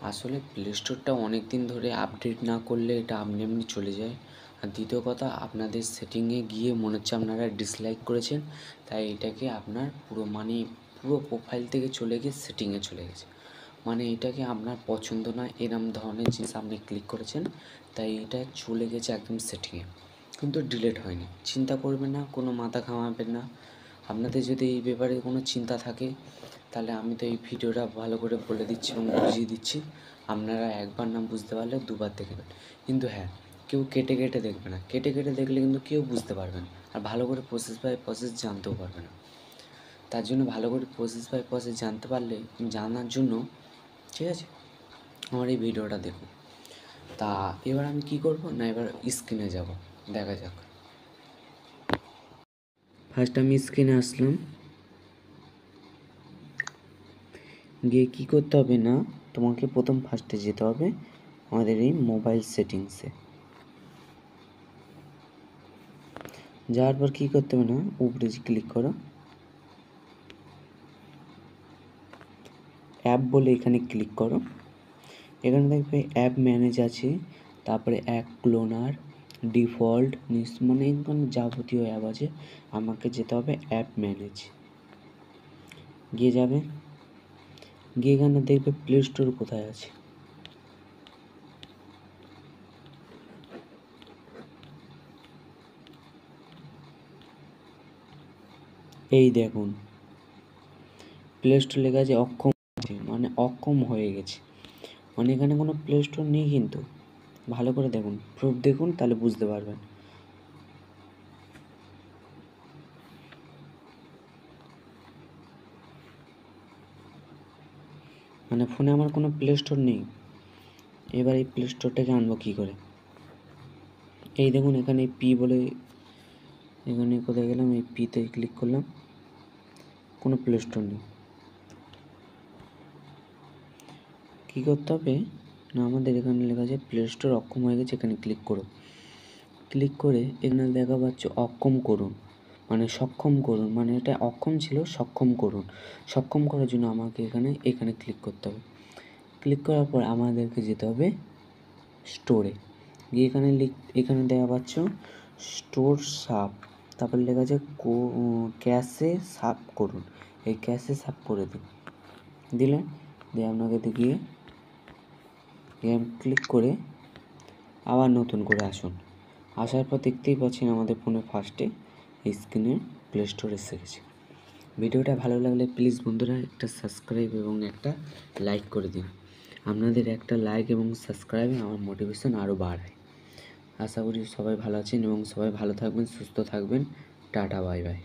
আসলে প্লে স্টোরটা অনেক দিন ধরে আপডেট না করলে এটা আপনি এমনি চলে যায়। আর দ্বিতীয় কথা, আপনাদের সেটিংয়ে গিয়ে মনে হচ্ছে আপনারা ডিসলাইক করেছেন, তাই এটাকে আপনার পুরো প্রোফাইল থেকে চলে গিয়ে সেটিংয়ে চলে গেছে। মানে এটাকে আপনার পছন্দ না এরম ধরনের জিনিস আপনি ক্লিক করেছেন, তাই এটা চলে গেছে একদম সেটিংয়ে, কিন্তু ডিলিট হয়নি। চিন্তা করবেন না, কোনো মাথা ঘামাবেন না। আপনাদের যদি এই ব্যাপারে কোনো চিন্তা থাকে, তাহলে আমি তো এই ভিডিওটা ভালো করে বলে দিচ্ছি এবং বুঝিয়ে দিচ্ছি। আপনারা একবার না বুঝতে পারলে দুবার দেখবেন। কিন্তু হ্যাঁ, কেউ কেটে কেটে দেখবে না। কেটে কেটে দেখলে কিন্তু কেউ বুঝতে পারবে না, আর ভালো করে প্রসেস বাই প্রসেস জানতেও পারবে না। তার জন্য ভালো করে প্রসেস বাই প্রসেস জানতে পারলে, জানার জন্য, ঠিক আছে, আমার এই ভিডিওটা দেখুন। তা এবার আমি কী করবো না, এবার স্ক্রিনে যাব, দেখা যাক। ফার্স্ট আমি স্ক্রিনে আসলাম, গিয়ে কী করতে হবে না, তোমাকে প্রথম ফার্স্টে যেতে হবে আমাদের এই মোবাইল সেটিংসে। যাওয়ার পর কী করতে হবে না, উপরে ক্লিক করো, অ্যাপ বলে এখানে ক্লিক করো। এখানে দেখবে অ্যাপ ম্যানেজ আছে, তারপরে অ্যাপ ক্লোনার, ডিফল্ট, মানে এখানে যাবতীয় অ্যাপ আছে। আমাকে যেতে হবে অ্যাপ ম্যানেজ, গিয়ে যাবে, গিয়ে এখানে দেখবে প্লে স্টোর কোথায় আছে। এই দেখুন প্লে স্টোর লেখা আছে অক্ষম আছে, মানে অক্ষম হয়ে গেছে, মানে এখানে কোনো প্লে স্টোর নেই। কিন্তু ভালো করে দেখুন, প্রুফ দেখুন, তাহলে বুঝতে পারবেন। মানে ফোনে আমার কোনো প্লে স্টোর নেই। এবার এই প্লে স্টোরটাকে আনবো কী করে? এই দেখুন এখানে পি বলে, এখানে কোথায় গেলাম, এই পিতে ক্লিক করলাম, কোনো প্লে স্টোর নেই। কী করতে হবে না, আমাদের এখানে লেখা আছে প্লে স্টোর অক্ষম হয়ে গেছে, এখানে ক্লিক করো। ক্লিক করে এখানে দেখা পাচ্ছে অক্ষম করুন, মানে সক্ষম করুন, মানে এটা অক্ষম ছিল, সক্ষম করুন। সক্ষম করার জন্য আমাকে এখানে ক্লিক করতে হবে। ক্লিক করার পর আমাদেরকে যেতে হবে স্টোরে, গিয়ে এখানে দেখা পাচ্ছ স্টোর সাব, তারপর লেখা আছে ক্যাশে সাব করুন। এই ক্যাশে সাব করে দিলেন, দিয়ে আপনাকে গিয়ে ক্লিক করে আবার নতুন করে আসুন। আসার পর দেখতেই পাচ্ছেন আমাদের ফোনে ফার্স্টে স্ক্রিনে প্লে স্টোর এসে গেছে। ভিডিওটা ভালো লাগলে প্লিজ বন্ধুরা একটা সাবস্ক্রাইব এবং একটা লাইক করে দিন। আপনাদের একটা লাইক এবং সাবস্ক্রাইবে আমার মোটিভেশন আরও বাড়ায়। আশা করি সবাই ভালো আছেন এবং সবাই ভালো থাকবেন, সুস্থ থাকবেন। Tata, bye bye.